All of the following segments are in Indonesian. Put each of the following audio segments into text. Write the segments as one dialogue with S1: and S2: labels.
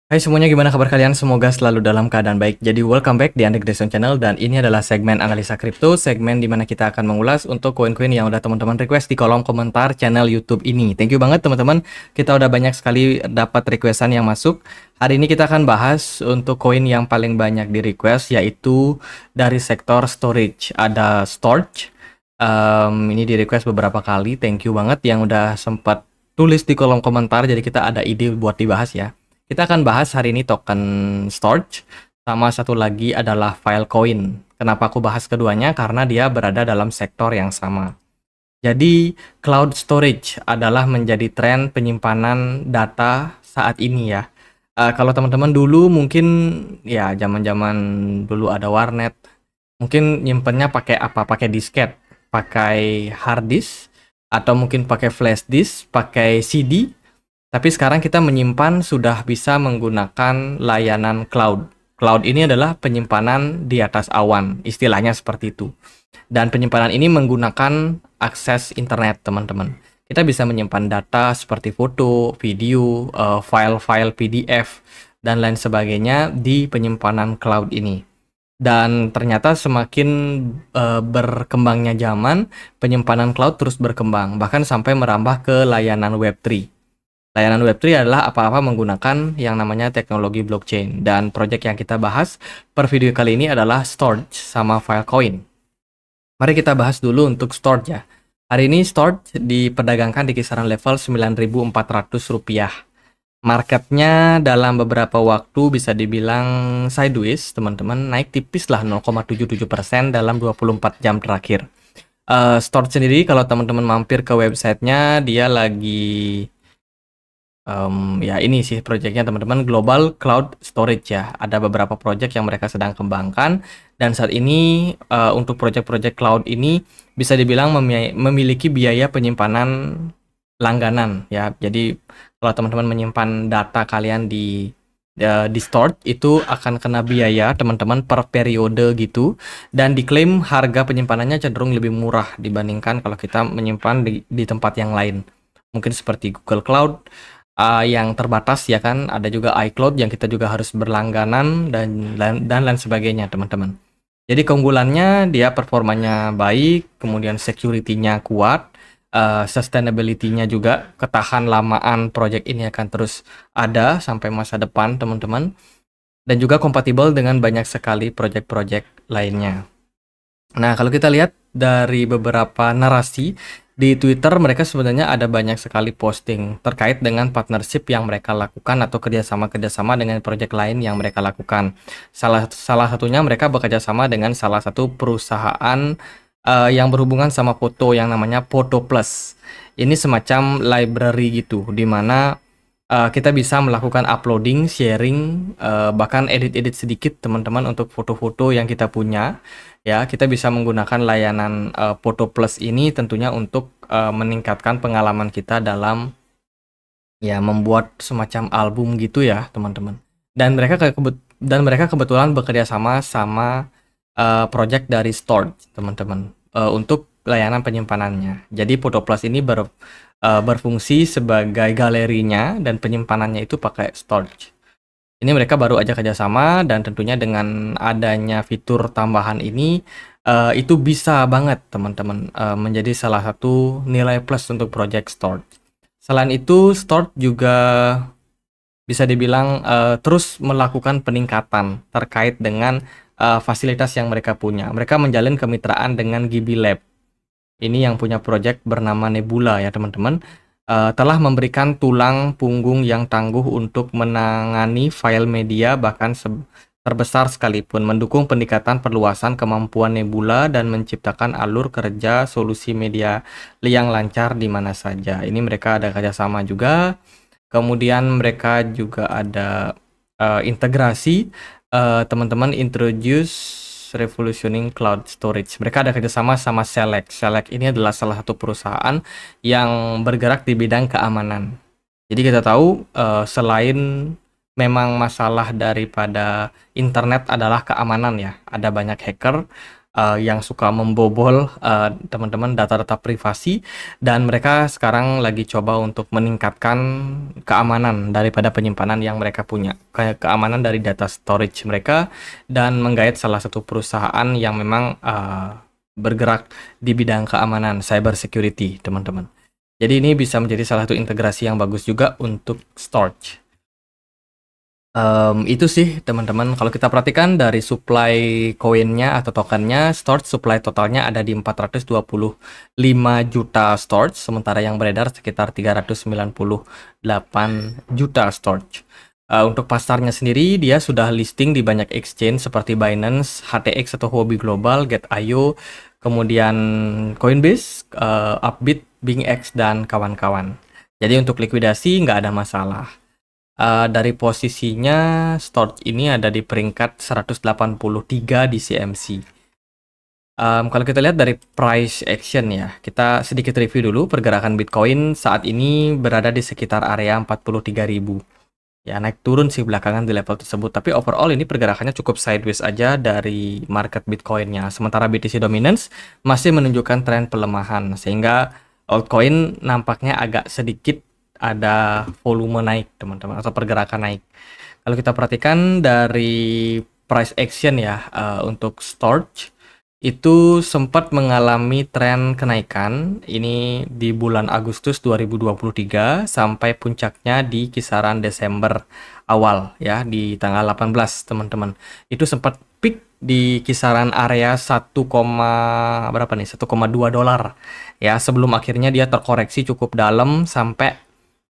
S1: Hai semuanya, gimana kabar kalian? Semoga selalu dalam keadaan baik. Jadi welcome back di Andek Deson Channel, dan ini adalah segmen analisa kripto, segmen dimana kita akan mengulas untuk koin-koin yang udah teman-teman request di kolom komentar channel YouTube ini. Thank you banget teman-teman, kita udah banyak sekali dapat requestan yang masuk. Hari ini kita akan bahas untuk koin yang paling banyak di request, yaitu dari sektor storage. Ada Storj. Ini di request beberapa kali, thank you banget yang udah sempat tulis di kolom komentar, jadi kita ada ide buat dibahas ya. Kita akan bahas hari ini token Storj, sama satu lagi adalah Filecoin. Kenapa aku bahas keduanya? Karena dia berada dalam sektor yang sama. Jadi, cloud storage adalah menjadi tren penyimpanan data saat ini ya. Kalau teman-teman dulu mungkin ya zaman-zaman dulu ada warnet, mungkin nyimpennya pakai apa? Pakai disket, pakai hard disk, atau mungkin pakai flash disk, pakai CD. Tapi sekarang kita menyimpan sudah bisa menggunakan layanan cloud. Cloud ini adalah penyimpanan di atas awan, istilahnya seperti itu. Dan penyimpanan ini menggunakan akses internet, teman-teman. Kita bisa menyimpan data seperti foto, video, file-file PDF, dan lain sebagainya di penyimpanan cloud ini. Dan ternyata semakin berkembangnya zaman, penyimpanan cloud terus berkembang, bahkan sampai merambah ke layanan Web3. Layanan Web3 adalah apa-apa menggunakan yang namanya teknologi blockchain. Dan project yang kita bahas per video kali ini adalah Storj sama Filecoin. Mari kita bahas dulu untuk Storj ya. Hari ini Storj diperdagangkan di kisaran level Rp9.400. Marketnya dalam beberapa waktu bisa dibilang sideways, teman-teman. Naik tipis lah 0,77% dalam 24 jam terakhir. Storj sendiri kalau teman-teman mampir ke websitenya, dia lagi... ya ini sih projectnya teman-teman, Global Cloud Storage ya. Ada beberapa project yang mereka sedang kembangkan, dan saat ini untuk project-project cloud ini bisa dibilang memiliki biaya penyimpanan langganan ya. Jadi kalau teman-teman menyimpan data kalian di Storj itu akan kena biaya teman-teman per periode gitu, dan diklaim harga penyimpanannya cenderung lebih murah dibandingkan kalau kita menyimpan di tempat yang lain. Mungkin seperti Google Cloud yang terbatas ya kan, ada juga iCloud yang kita juga harus berlangganan dan lain sebagainya teman-teman. Jadi keunggulannya dia performanya baik, kemudian security-nya kuat, sustainability-nya juga, ketahan lamaan project ini akan terus ada sampai masa depan teman-teman, dan juga kompatibel dengan banyak sekali project-project lainnya. Nah, kalau kita lihat dari beberapa narasi di Twitter, mereka sebenarnya ada banyak sekali posting terkait dengan partnership yang mereka lakukan atau kerjasama-kerjasama dengan proyek lain yang mereka lakukan. Salah satunya mereka bekerja sama dengan salah satu perusahaan yang berhubungan sama foto yang namanya Photo Plus. Ini semacam library gitu, di mana kita bisa melakukan uploading, sharing, bahkan edit-edit sedikit teman-teman untuk foto-foto yang kita punya. Ya, kita bisa menggunakan layanan Photo Plus ini tentunya untuk meningkatkan pengalaman kita dalam ya membuat semacam album gitu ya, teman-teman. Dan mereka kebetulan bekerja sama project dari Storj, teman-teman, untuk layanan penyimpanannya. Jadi Photo Plus ini berfungsi sebagai galerinya, dan penyimpanannya itu pakai Storj. Ini mereka baru aja kerjasama, dan tentunya dengan adanya fitur tambahan ini itu bisa banget teman-teman menjadi salah satu nilai plus untuk project Storj. Selain itu, Storj juga bisa dibilang terus melakukan peningkatan terkait dengan fasilitas yang mereka punya. Mereka menjalin kemitraan dengan Gibi Lab. Ini yang punya project bernama Nebula ya teman-teman. Telah memberikan tulang punggung yang tangguh untuk menangani file media bahkan terbesar sekalipun, mendukung peningkatan perluasan kemampuan Nebula dan menciptakan alur kerja solusi media yang lancar di mana saja. Ini mereka ada kerjasama juga. Kemudian mereka juga ada integrasi, teman-teman, introduce revolutioning cloud storage. Mereka ada kerjasama sama Select. Select ini adalah salah satu perusahaan yang bergerak di bidang keamanan. Jadi kita tahu selain memang masalah daripada internet adalah keamanan ya, ada banyak hacker, yang suka membobol teman-teman data-data privasi, dan mereka sekarang lagi coba untuk meningkatkan keamanan daripada penyimpanan yang mereka punya, kayak keamanan dari data storage mereka, dan menggait salah satu perusahaan yang memang bergerak di bidang keamanan cyber security, teman-teman. Jadi ini bisa menjadi salah satu integrasi yang bagus juga untuk storage. Itu sih teman-teman, kalau kita perhatikan dari supply koinnya atau tokennya, storage supply totalnya ada di 425 juta storage, sementara yang beredar sekitar 398 juta storage. Untuk pasarnya sendiri, dia sudah listing di banyak exchange seperti Binance, HTX atau Huobi Global, Get.io, kemudian Coinbase, Upbit, BingX, dan kawan-kawan. Jadi untuk likuidasi nggak ada masalah. Dari posisinya, storage ini ada di peringkat 183 di CMC. Kalau kita lihat dari price action ya, kita sedikit review dulu. Pergerakan Bitcoin saat ini berada di sekitar area 43.000. Ya, naik turun sih belakangan di level tersebut, tapi overall ini pergerakannya cukup sideways aja dari market Bitcoinnya. Sementara BTC Dominance masih menunjukkan tren pelemahan, sehingga altcoin nampaknya agak sedikit ada volume naik, teman-teman, atau pergerakan naik. Kalau kita perhatikan dari price action ya, untuk storage itu sempat mengalami tren kenaikan ini di bulan Agustus 2023 sampai puncaknya di kisaran Desember awal ya, di tanggal 18, teman-teman. Itu sempat peak di kisaran area 1,2 dolar ya, sebelum akhirnya dia terkoreksi cukup dalam sampai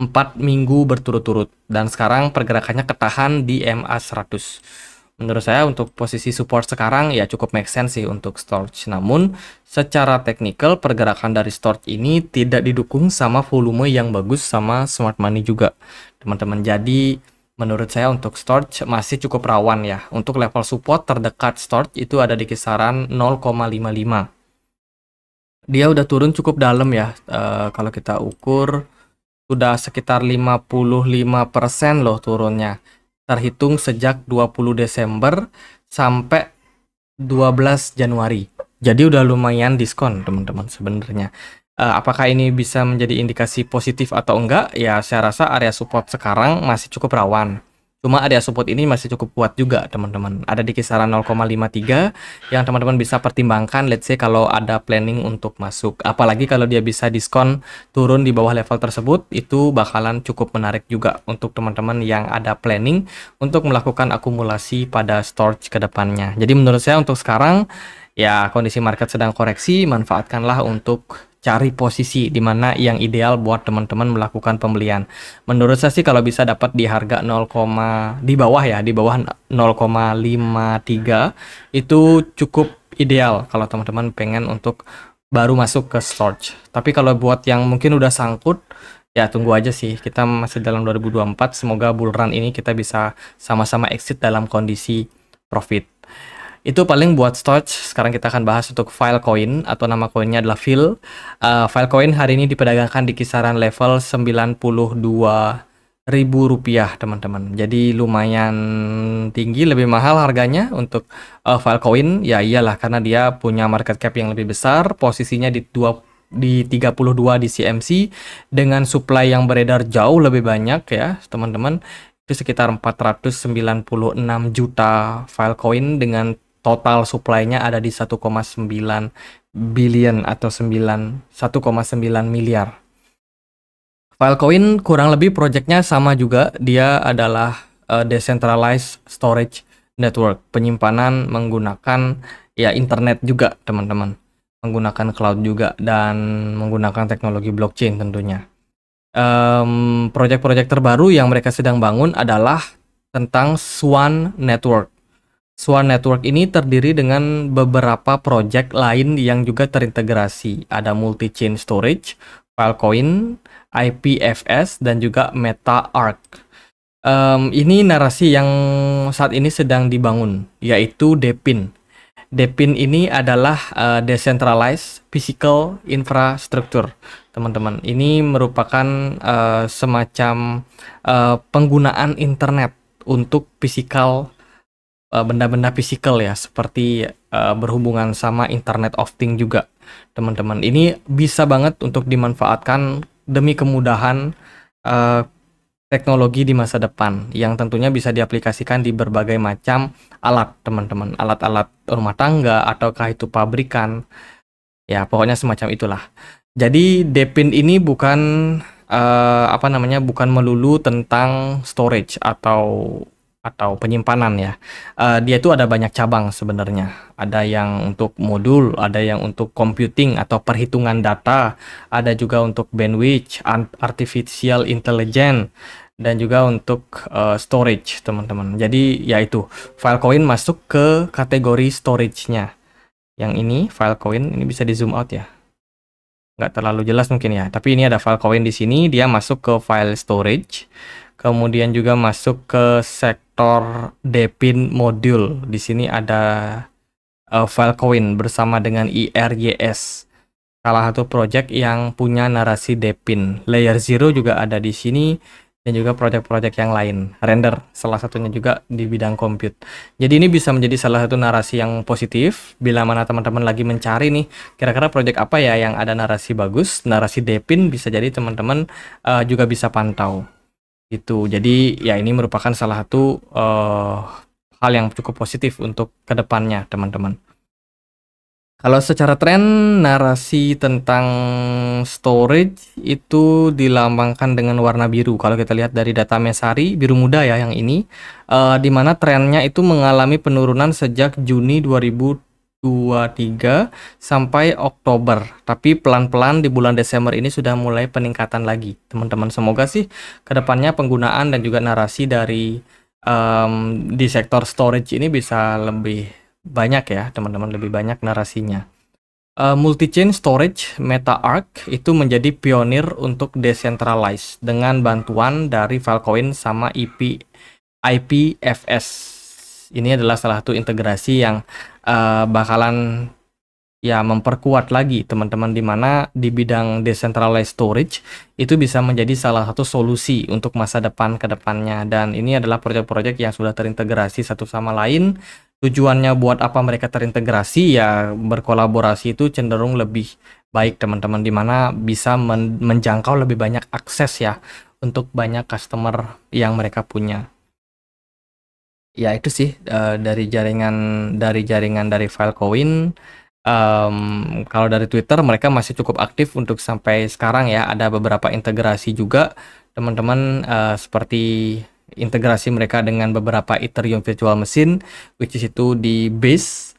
S1: 4 minggu berturut-turut, dan sekarang pergerakannya ketahan di MA 100. Menurut saya untuk posisi support sekarang ya cukup make sense sih untuk storage. Namun secara teknikal pergerakan dari storage ini tidak didukung sama volume yang bagus sama smart money juga, teman-teman. Jadi menurut saya untuk storage masih cukup rawan ya. Untuk level support terdekat storage itu ada di kisaran 0,55. Dia udah turun cukup dalam ya. Kalau kita ukur sudah sekitar 55% loh turunnya, terhitung sejak 20 Desember sampai 12 Januari. Jadi udah lumayan diskon, teman-teman, sebenarnya. Apakah ini bisa menjadi indikasi positif atau enggak? Ya, saya rasa area support sekarang masih cukup rawan. Cuma area support ini masih cukup kuat juga, teman-teman. Ada di kisaran 0,53 yang teman-teman bisa pertimbangkan, let's say kalau ada planning untuk masuk. Apalagi kalau dia bisa diskon turun di bawah level tersebut, itu bakalan cukup menarik juga untuk teman-teman yang ada planning untuk melakukan akumulasi pada storage ke depannya. Jadi menurut saya untuk sekarang, ya kondisi market sedang koreksi, manfaatkanlah untuk cari posisi di mana yang ideal buat teman-teman melakukan pembelian. Menurut saya sih kalau bisa dapat di harga 0, di bawah ya, di bawah 0,53 itu cukup ideal kalau teman-teman pengen untuk baru masuk ke storage. Tapi kalau buat yang mungkin udah sangkut, ya tunggu aja sih. Kita masih dalam 2024, semoga bull run ini kita bisa sama-sama exit dalam kondisi profit. Itu paling buat storage. Sekarang kita akan bahas untuk Filecoin, atau nama koinnya adalah Fil. Filecoin hari ini diperdagangkan di kisaran level 92.000 rupiah, teman-teman. Jadi lumayan tinggi, lebih mahal harganya untuk Filecoin. Ya iyalah, karena dia punya market cap yang lebih besar, posisinya di 32 di CMC, dengan supply yang beredar jauh lebih banyak ya, teman-teman. Itu sekitar 496 juta Filecoin dengan total supply-nya ada di 1,9 billion atau 1,9 miliar. Filecoin kurang lebih projectnya sama juga, dia adalah decentralized storage network, penyimpanan menggunakan ya internet juga, teman-teman, menggunakan cloud juga, dan menggunakan teknologi blockchain tentunya. Proyek-proyek terbaru yang mereka sedang bangun adalah tentang Swan Network. Swan Network ini terdiri dengan beberapa proyek lain yang juga terintegrasi. Ada multi-chain storage, Filecoin, IPFS, dan juga MetaArk. Ini narasi yang saat ini sedang dibangun, yaitu DePIN. DePIN ini adalah Decentralized Physical Infrastructure, teman-teman. Ini merupakan semacam penggunaan internet untuk physical benda-benda fisikal ya, seperti berhubungan sama Internet of Things juga, teman-teman. Ini bisa banget untuk dimanfaatkan demi kemudahan eh, teknologi di masa depan yang tentunya bisa diaplikasikan di berbagai macam alat, teman-teman. Alat-alat rumah tangga ataukah itu pabrikan. Ya, pokoknya semacam itulah. Jadi Depin ini bukan bukan melulu tentang storage atau penyimpanan ya. Dia itu ada banyak cabang sebenarnya. Ada yang untuk modul, ada yang untuk computing atau perhitungan data, ada juga untuk bandwidth, artificial intelligence, dan juga untuk storage, teman-teman. Jadi yaitu Filecoin masuk ke kategori storage-nya. Yang ini Filecoin, ini bisa di zoom out ya. Nggak terlalu jelas mungkin ya, tapi ini ada Filecoin di sini, dia masuk ke file storage. Kemudian juga masuk ke sektor Depin module. Di sini ada Filecoin bersama dengan IRYS. Salah satu project yang punya narasi Depin. Layer Zero juga ada di sini, dan juga project-project yang lain. Render salah satunya juga di bidang compute. Jadi ini bisa menjadi salah satu narasi yang positif bila mana teman-teman lagi mencari nih kira-kira project apa ya yang ada narasi bagus. Narasi Depin bisa jadi teman-teman juga bisa pantau gitu. Jadi ya ini merupakan salah satu hal yang cukup positif untuk kedepannya, teman-teman. Kalau secara tren, narasi tentang storage itu dilambangkan dengan warna biru. Kalau kita lihat dari data Mesari, biru muda ya yang ini, di mana trennya itu mengalami penurunan sejak Juni 2023 sampai Oktober. Tapi pelan-pelan di bulan Desember ini sudah mulai peningkatan lagi, teman-teman. Semoga sih kedepannya penggunaan dan juga narasi dari di sektor storage ini bisa lebih banyak ya, teman-teman, lebih banyak narasinya. Multi-chain storage MetaArk itu menjadi pionir untuk decentralized dengan bantuan dari Filecoin sama IPFS. Ini adalah salah satu integrasi yang bakalan ya memperkuat lagi, teman-teman, di mana di bidang decentralized storage itu bisa menjadi salah satu solusi untuk masa depan ke depannya. Dan ini adalah proyek-proyek yang sudah terintegrasi satu sama lain. Tujuannya buat apa mereka terintegrasi, ya berkolaborasi itu cenderung lebih baik, teman-teman, di mana bisa menjangkau lebih banyak akses ya untuk banyak customer yang mereka punya. Ya itu sih dari jaringan dari Filecoin. Kalau dari Twitter mereka masih cukup aktif untuk sampai sekarang ya. Ada beberapa integrasi juga, teman-teman, seperti integrasi mereka dengan beberapa Ethereum virtual machine, which is itu di Base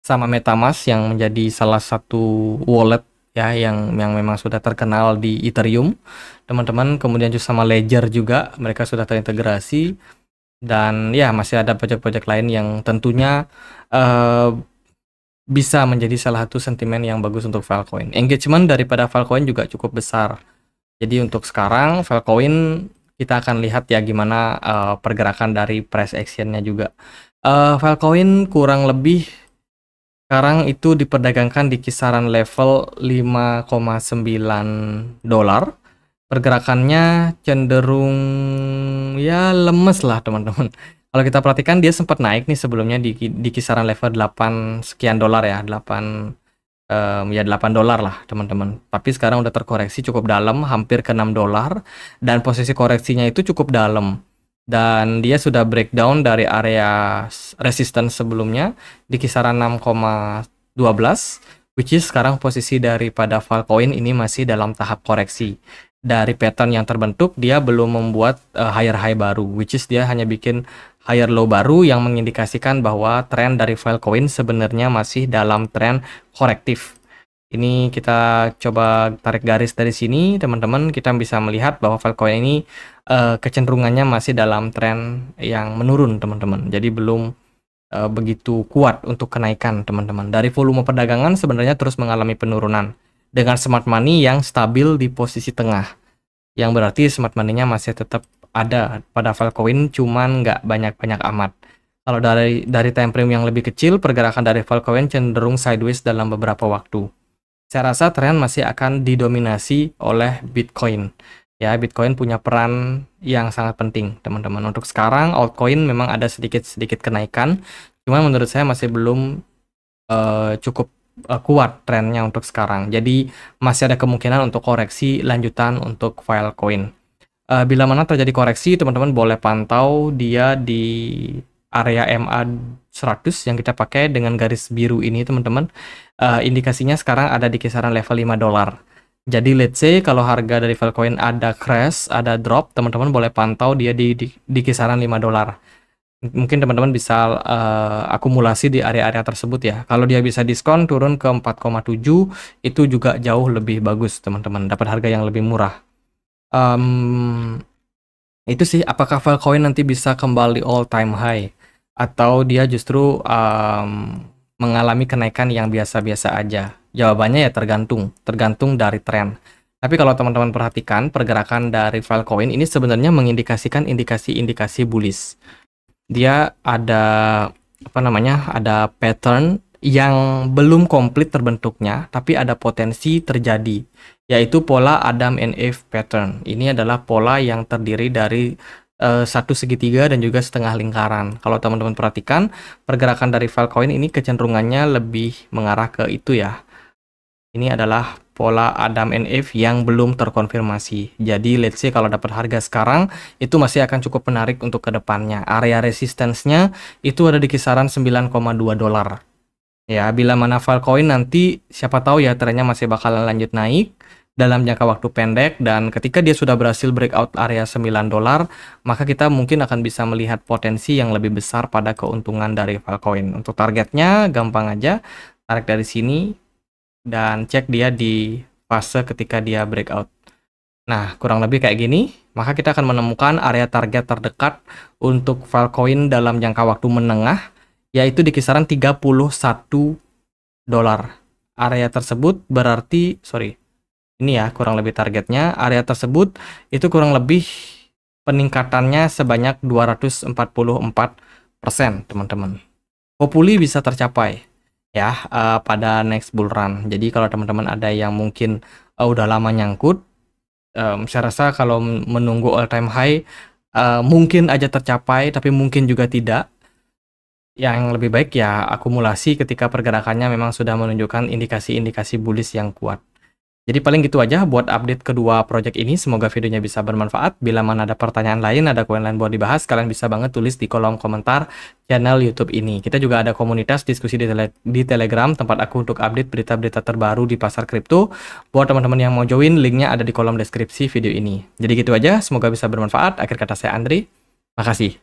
S1: sama MetaMask yang menjadi salah satu wallet ya yang memang sudah terkenal di Ethereum, teman-teman. Kemudian juga sama Ledger juga mereka sudah terintegrasi, dan ya masih ada proyek-proyek lain yang tentunya bisa menjadi salah satu sentimen yang bagus untuk Filecoin. Engagement daripada Filecoin juga cukup besar. Jadi untuk sekarang Filecoin kita akan lihat ya gimana pergerakan dari price action-nya juga. Filecoin kurang lebih sekarang itu diperdagangkan di kisaran level 5,9 dolar. Pergerakannya cenderung ya lemes lah, teman-teman. Kalau kita perhatikan dia sempat naik nih sebelumnya di kisaran level 8 sekian dolar ya, 8 dolar lah, teman-teman. Tapi sekarang udah terkoreksi cukup dalam, hampir ke 6 dolar, dan posisi koreksinya itu cukup dalam. Dan dia sudah breakdown dari area resistance sebelumnya di kisaran 6,12, which is sekarang posisi daripada Filecoin ini masih dalam tahap koreksi. Dari pattern yang terbentuk, dia belum membuat higher high baru, which is dia hanya bikin higher low baru yang mengindikasikan bahwa tren dari Filecoin sebenarnya masih dalam tren korektif. Ini kita coba tarik garis dari sini, teman-teman. Kita bisa melihat bahwa Filecoin ini kecenderungannya masih dalam tren yang menurun, teman-teman. Jadi belum begitu kuat untuk kenaikan, teman-teman. Dari volume perdagangan sebenarnya terus mengalami penurunan dengan smart money yang stabil di posisi tengah, yang berarti smart money-nya masih tetap ada pada Filecoin, cuman nggak banyak-banyak amat. Kalau dari time frame yang lebih kecil, pergerakan dari Filecoin cenderung sideways dalam beberapa waktu. Saya rasa tren masih akan didominasi oleh Bitcoin. Ya, Bitcoin punya peran yang sangat penting, teman-teman. Untuk sekarang, altcoin memang ada sedikit-sedikit kenaikan, cuman menurut saya masih belum cukup kuat trennya untuk sekarang. Jadi, masih ada kemungkinan untuk koreksi lanjutan untuk Filecoin. Bila mana terjadi koreksi, teman-teman boleh pantau dia di area MA 100 yang kita pakai dengan garis biru ini, teman-teman. Indikasinya sekarang ada di kisaran level 5 dolar. Jadi let's say kalau harga dari Filecoin ada crash, ada drop, teman-teman boleh pantau dia di kisaran 5 dolar. Mungkin teman-teman bisa akumulasi di area-area tersebut ya. Kalau dia bisa diskon turun ke 4,7, itu juga jauh lebih bagus, teman-teman. Dapat harga yang lebih murah. Itu sih, apakah Filecoin nanti bisa kembali all time high atau dia justru mengalami kenaikan yang biasa-biasa aja? Jawabannya ya tergantung dari tren. Tapi kalau teman-teman perhatikan pergerakan dari Filecoin ini sebenarnya mengindikasikan indikasi-indikasi bullish. Dia ada ada pattern yang belum komplit terbentuknya, tapi ada potensi terjadi, yaitu pola Adam and Eve pattern. Ini adalah pola yang terdiri dari satu segitiga dan juga setengah lingkaran. Kalau teman-teman perhatikan, pergerakan dari Filecoin ini kecenderungannya lebih mengarah ke itu ya. Ini adalah pola Adam and Eve yang belum terkonfirmasi. Jadi let's say kalau dapat harga sekarang, itu masih akan cukup menarik untuk kedepannya. Area resistance-nya itu ada di kisaran 9,2 dolar. Ya, bila mana Filecoin nanti siapa tahu ya trennya masih bakalan lanjut naik dalam jangka waktu pendek, dan ketika dia sudah berhasil breakout area 9 dolar, maka kita mungkin akan bisa melihat potensi yang lebih besar pada keuntungan dari Filecoin. Untuk targetnya gampang aja, tarik dari sini dan cek dia di fase ketika dia breakout. Nah, kurang lebih kayak gini, maka kita akan menemukan area target terdekat untuk Filecoin dalam jangka waktu menengah, yaitu di kisaran 31 dolar. Area tersebut berarti, ini ya kurang lebih targetnya. Area tersebut itu kurang lebih peningkatannya sebanyak 244%, teman-teman. Hopefully bisa tercapai ya pada next bull run. Jadi kalau teman-teman ada yang mungkin udah lama nyangkut, saya rasa kalau menunggu all time high mungkin aja tercapai, tapi mungkin juga tidak. Yang lebih baik ya akumulasi ketika pergerakannya memang sudah menunjukkan indikasi-indikasi bullish yang kuat. Jadi paling gitu aja buat update kedua project ini. Semoga videonya bisa bermanfaat. Bila mana ada pertanyaan lain, ada koin lain buat dibahas, kalian bisa banget tulis di kolom komentar channel YouTube ini. Kita juga ada komunitas diskusi di Telegram, tempat aku untuk update berita-berita terbaru di pasar kripto. Buat teman-teman yang mau join, linknya ada di kolom deskripsi video ini. Jadi gitu aja, semoga bisa bermanfaat. Akhir kata saya Andri, makasih.